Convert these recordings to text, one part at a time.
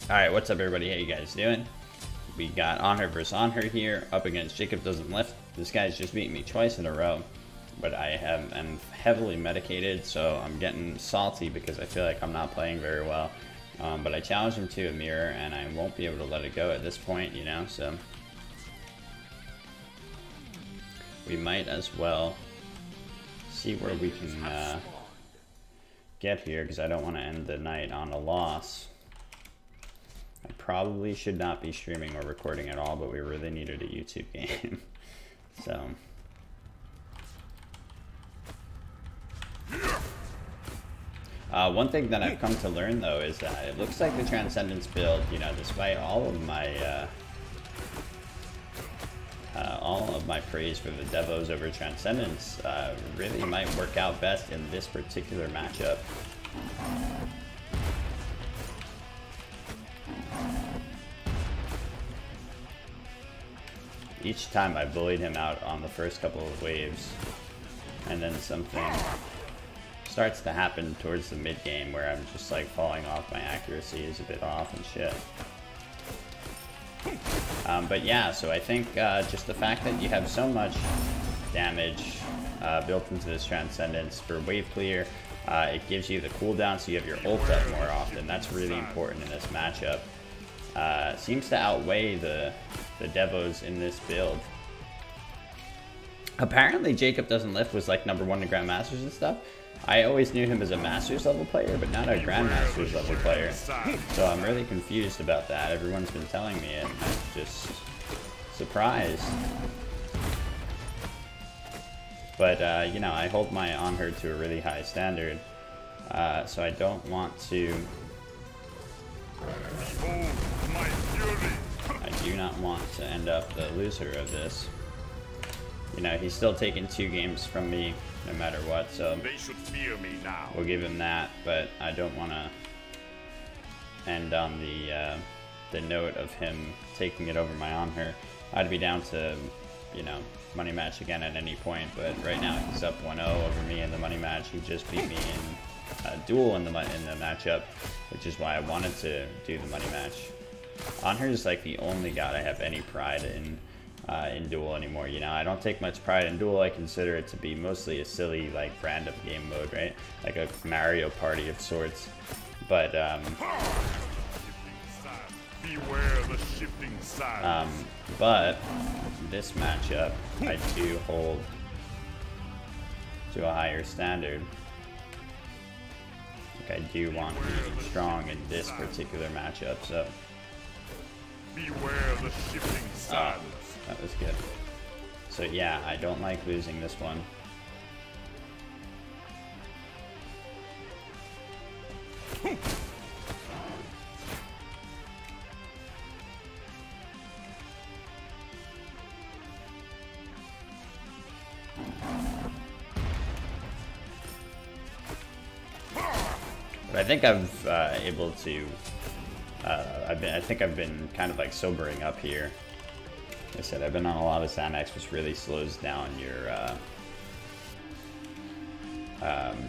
Alright, what's up everybody? How you guys doing? We got Anhur versus Anhur here, up against jacobdoesntlift. This guy's just beaten me twice in a row, but I'm heavily medicated, so I'm getting salty because I feel like I'm not playing very well. But I challenged him to a mirror, and I won't be able to let it go at this point, you know, so... we might as well see where we can get here, because I don't want to end the night on a loss. I probably should not be streaming or recording at all, but we really needed a YouTube game. So... one thing that I've come to learn, though, is that it looks like the Transcendence build, you know, despite all of my praise for the Devos over Transcendence, really might work out best in this particular matchup. Each time I bullied him out on the first couple of waves, and then something starts to happen towards the mid game where I'm just like falling off, my accuracy is a bit off and shit. But yeah, so I think just the fact that you have so much damage built into this Transcendence for wave clear, it gives you the cooldown so you have your ult up more often. That's really important in this matchup. Seems to outweigh the Devos in this build. Apparently jacobdoesntlift was like #1 in Grandmasters and stuff. I always knew him as a Masters level player, but not a Grandmasters level player. So I'm really confused about that. Everyone's been telling me it, and I'm just surprised. But, you know, I hold my Anhur to a really high standard, so I don't want to... I do not want to end up the loser of this. You know, he's still taking 2 games from me, no matter what, so they should fear me now. We'll give him that, but I don't want to end on the note of him taking it over my Anhur. I'd be down to, you know, money match again at any point, but right now he's up 1-0 over me in the money match. He just beat me in a duel in the matchup, which is why I wanted to do the money match. Anhur is like the only god I have any pride in duel anymore. You know, I don't take much pride in duel. I consider it to be mostly a silly, like, random game mode, right? Like a Mario Party of sorts. But beware the shifting sands. But this matchup, I do hold to a higher standard. Like, I do want to be strong in this particular matchup, so. Beware the shifting sands. That was good. So yeah, I don't like losing this one. But I think I've able to. I think I've been kind of like sobering up here. Like I said, I've been on a lot of Xanax, which really slows down your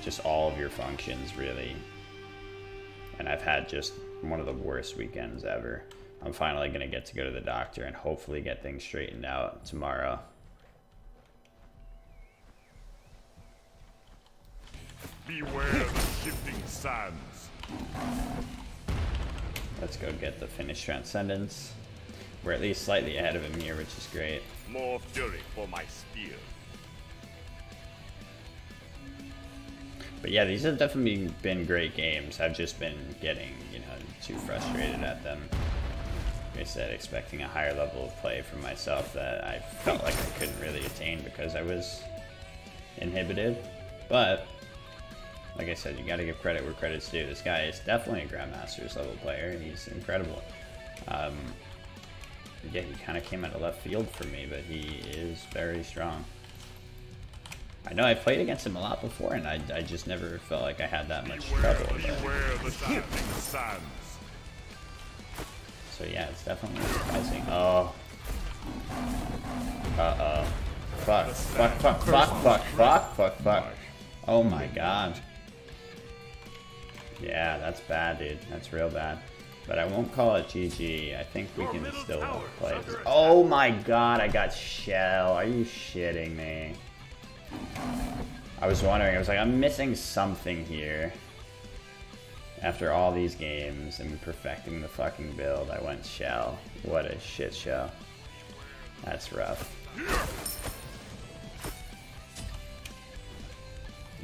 just all of your functions, really. And I've had just one of the worst weekends ever. I'm finally gonna get to go to the doctor and hopefully get things straightened out tomorrow. Beware the shifting sands. Let's go get the finished Transcendence. We're at least slightly ahead of him here, which is great. More fury for my spear. But yeah, these have definitely been great games. I've just been getting, you know, too frustrated at them. Like I said, expecting a higher level of play from myself that I felt like I couldn't really attain because I was inhibited. But, like I said, you gotta give credit where credit's due. This guy is definitely a Grandmasters level player. He's incredible. Yeah, he kind of came out of left field for me, but he is very strong. I know I've played against him a lot before, and I just never felt like I had that much trouble. Beware the shifting sands. So yeah, it's definitely surprising. Oh. Uh-oh. Fuck, fuck, fuck, fuck, fuck, fuck, fuck, fuck. Oh my god. Yeah, that's bad, dude. That's real bad. But I won't call it GG. I think we can still play this. Oh my god, I got shell. Are you shitting me? I was wondering, I was like, I'm missing something here. After all these games and perfecting the fucking build, I went shell. What a shit show. That's rough.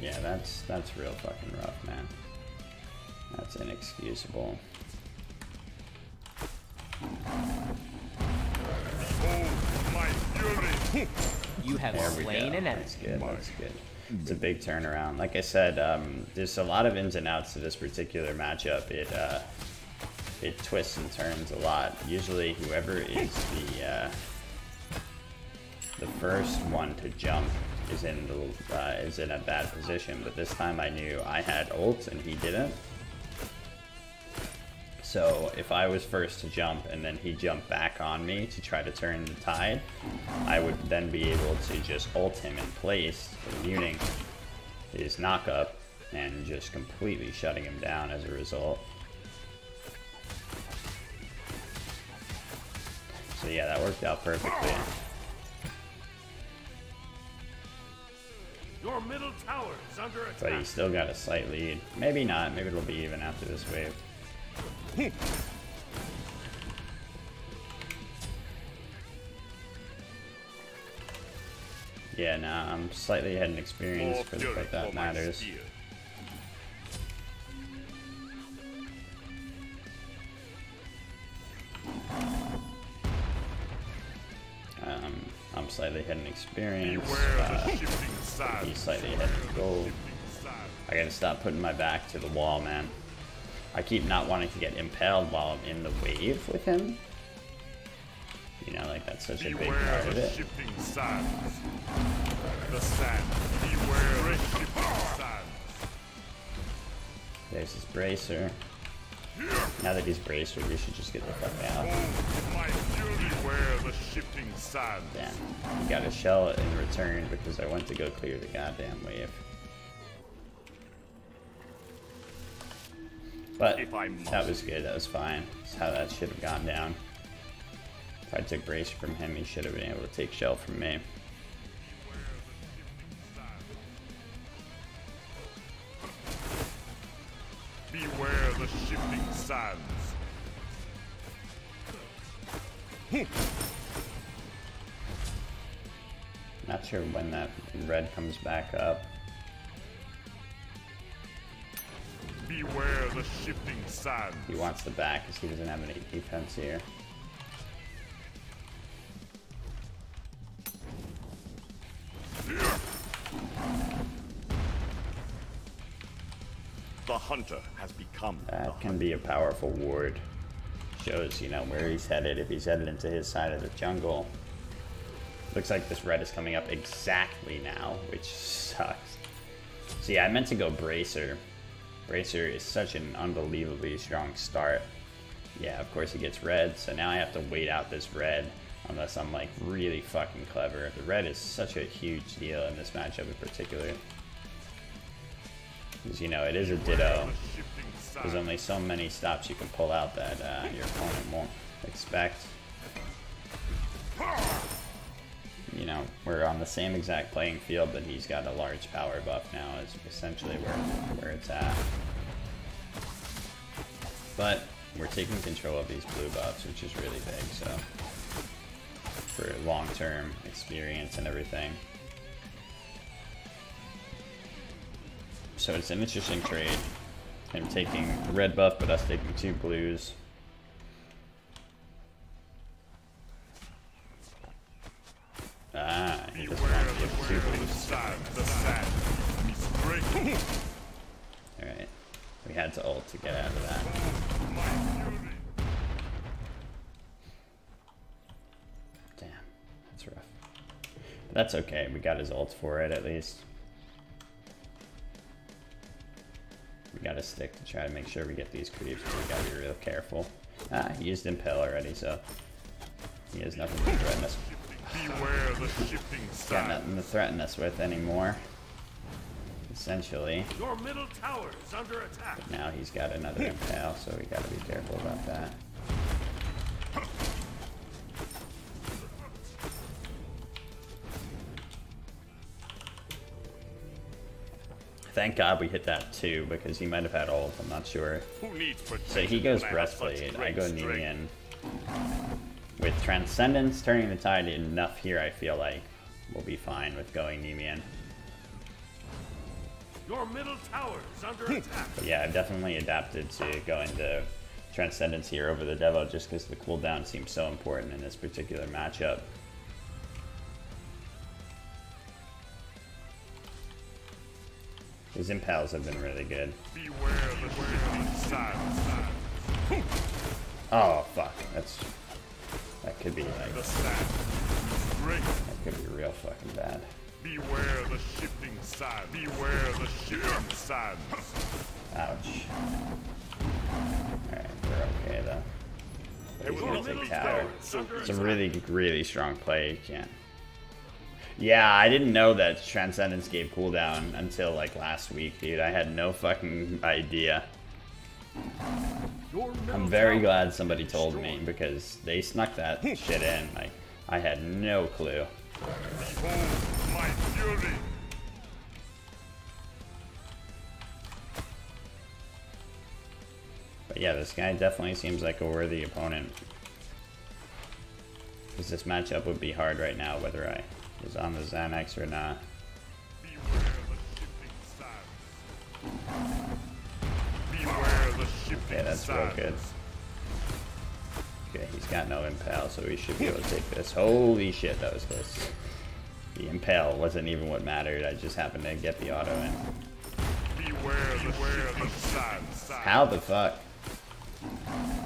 Yeah, that's real fucking rough, man. That's inexcusable. You have slain an enemy. That's good, that's good. It's a big turnaround. Like I said, there's a lot of ins and outs to this particular matchup. It twists and turns a lot. Usually whoever is the first one to jump is in a bad position, but this time I knew I had ult and he didn't. So if I was first to jump and then he jumped back on me to try to turn the tide, I would then be able to just ult him in place, muting his knockup and just completely shutting him down as a result. So yeah, that worked out perfectly. Your middle tower is under attack. But he's still got a slight lead. Maybe not, maybe it'll be even after this wave. Yeah, nah, I'm slightly ahead in experience for the fact that matters. I'm slightly ahead in experience. He's slightly ahead in gold. I gotta stop putting my back to the wall, man. I keep not wanting to get impaled while I'm in the wave with him. You know, like that's such a big part of it. There's his bracer. Now that he's bracer, we should just get the fuck out. Damn, he got a shell in return because I went to go clear the goddamn wave. But that was good, that was fine. That's how that should have gone down. If I took bracer from him, he should have been able to take shell from me. Beware the shifting sands. Not sure when that red comes back up. Beware the shifting sands. He wants the back because he doesn't have any defense here. The hunter has become That can be a powerful ward. Shows, you know, where he's headed. If he's headed into his side of the jungle. Looks like this red is coming up exactly now, which sucks. So yeah, I meant to go bracer. Bracer is such an unbelievably strong start. Yeah, of course he gets red, so now I have to wait out this red unless I'm like really fucking clever. The red is such a huge deal in this matchup in particular. Because, you know, it is a ditto. There's only so many stops you can pull out that your opponent won't expect. You know, we're on the same exact playing field, but he's got a large power buff now is essentially where it's at. But we're taking control of these blue buffs, which is really big, so for long-term experience and everything. So it's an interesting trade. Him taking red buff, but us taking 2 blues. Ah, he just wants to give 2 blues. Alright. We had to ult to get out of that. Damn, that's rough. But that's okay, we got his ult for it at least. We gotta stick to try to make sure we get these creeps, but we gotta be real careful. Ah, he used Impale already, so he has nothing to threaten us. Got nothing to threaten us with anymore. essentially. Your middle tower is under attack. But now he's got another impale, so we gotta be careful about that. Thank God we hit that too, because he might have had ult, I'm not sure. Who needs So he goes breastplate, I go Nemean. With Transcendence turning the tide enough here, I feel like we'll be fine with going Nemean. Your middle tower is under attack. But yeah, I've definitely adapted to going to Transcendence here over the Devo just because the cooldown seems so important in this particular matchup. His impales have been really good. Beware the shifting sands. Oh fuck, that could be like The sand. Great. that could be real fucking bad. Beware the shifting sands. Beware the shifting sands. Ouch. Alright, we're okay though. But he's gonna take tower. It's a really, really strong play, you can't. Yeah, I didn't know that Transcendence gave cooldown until like last week, dude. I had no fucking idea. I'm very glad somebody told me because they snuck that shit in. Like, I had no clue. Behold my fury. But yeah, this guy definitely seems like a worthy opponent. Because this matchup would be hard right now, whether I was on the Xanax or not. Beware the shifting sands. Beware the shifting Okay, that's real sands. good. Okay, he's got no impale, so we should be able to take this. Holy shit, that was close. The impale wasn't even what mattered, I just happened to get the auto in. Beware the sands. How the fuck?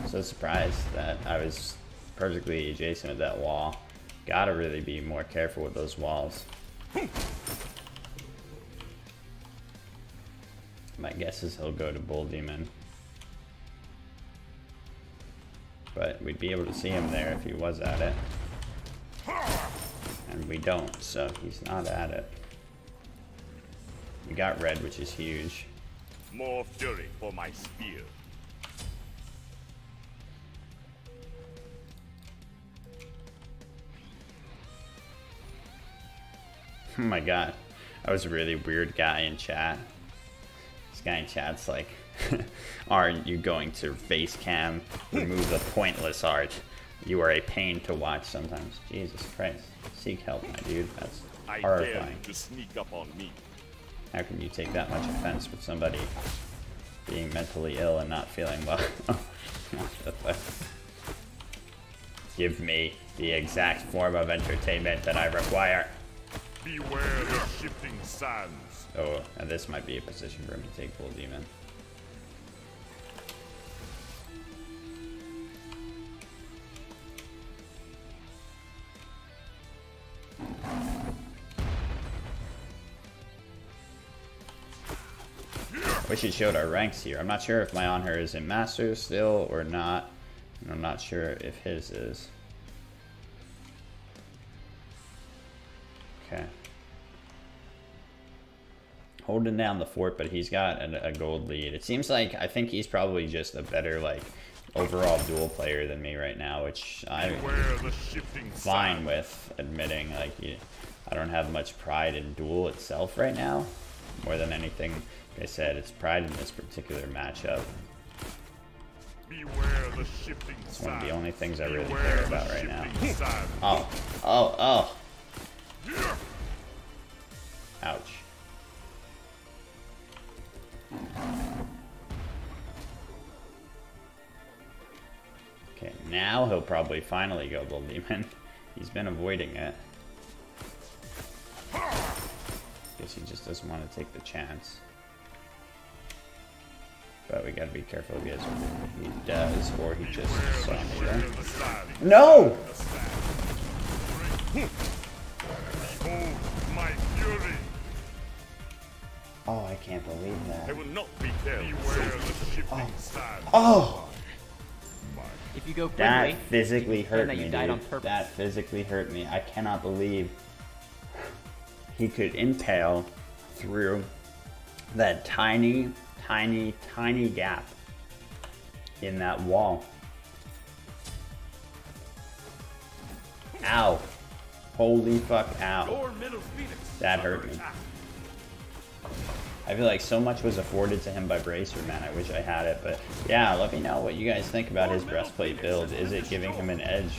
So surprised that I was perfectly adjacent to that wall. Gotta really be more careful with those walls. My guess is he'll go to Bull Demon. But we'd be able to see him there if he was at it. And we don't, so he's not at it. We got red, which is huge. More fury for my spear. Oh my god. I was a really weird guy in chat. This guy in chat's like, aren't you going to face cam? Remove the pointless art. You are a pain to watch sometimes. Jesus Christ. Seek help, my dude. That's I horrifying. dare you to sneak up on me. How can you take that much offense with somebody being mentally ill and not feeling well? What the fuck? Give me the exact form of entertainment that I require. Beware the shifting sands. Oh, and this might be a position for him to take Bull Demon. Wish it showed our ranks here. I'm not sure if my Anhur is in Masters still or not. And I'm not sure if his is. Okay. Holding down the fort, but he's got a gold lead. It seems like, I think he's probably just a better, like, overall duel player than me right now, which I'm fine with admitting. Like, I don't have much pride in duel itself right now. More than anything, like I said, it's pride in this particular matchup. Beware the shifting It's one of the sands. only things I really Beware care the about right now. shifting sands. Oh. Ouch. Okay, now he'll probably finally go Bull Demon. He's been avoiding it. Guess he just doesn't want to take the chance. But we gotta be careful because he does, or he just saw me there. No! Behold my fury. Oh, I can't believe I that. will not be there. Beware the shifting sands. Oh! If you go That quickly, physically hurt that me, you died on dude. purpose. That physically hurt me. I cannot believe he could impale through that tiny, tiny, tiny gap in that wall. Ow. Holy fuck, ow. That hurt me. I feel like so much was afforded to him by Bracer, man. I wish I had it, but yeah, let me know what you guys think about his breastplate build. Is it giving him an edge?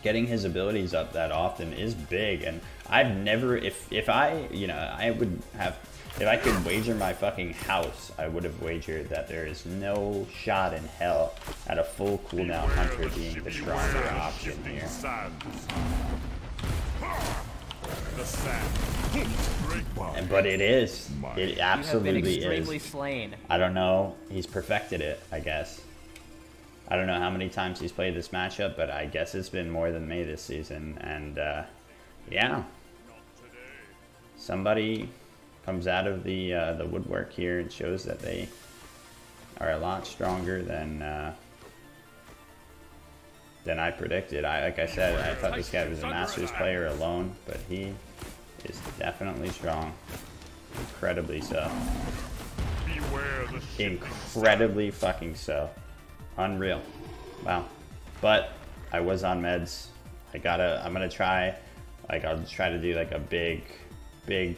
Getting his abilities up that often is big, and I've never, if I, you know, I would have, if I could wager my fucking house, I would have wagered that there is no shot in hell at a full cooldown Hunter being the stronger option here. But it is. It absolutely is. Slain. I don't know. He's perfected it, I guess. I don't know how many times he's played this matchup, but I guess it's been more than me this season. And yeah, somebody comes out of the woodwork here and shows that they are a lot stronger than I predicted. Like I said, I thought this guy was a Masters player alone, but he is definitely strong. Incredibly so. Incredibly fucking so. Unreal. Wow. But I was on meds. I'm gonna try, like, I'll try to do like a big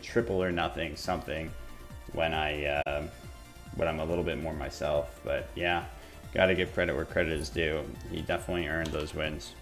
triple or nothing something when I'm a little bit more myself. But yeah, gotta give credit where credit is due. He definitely earned those wins.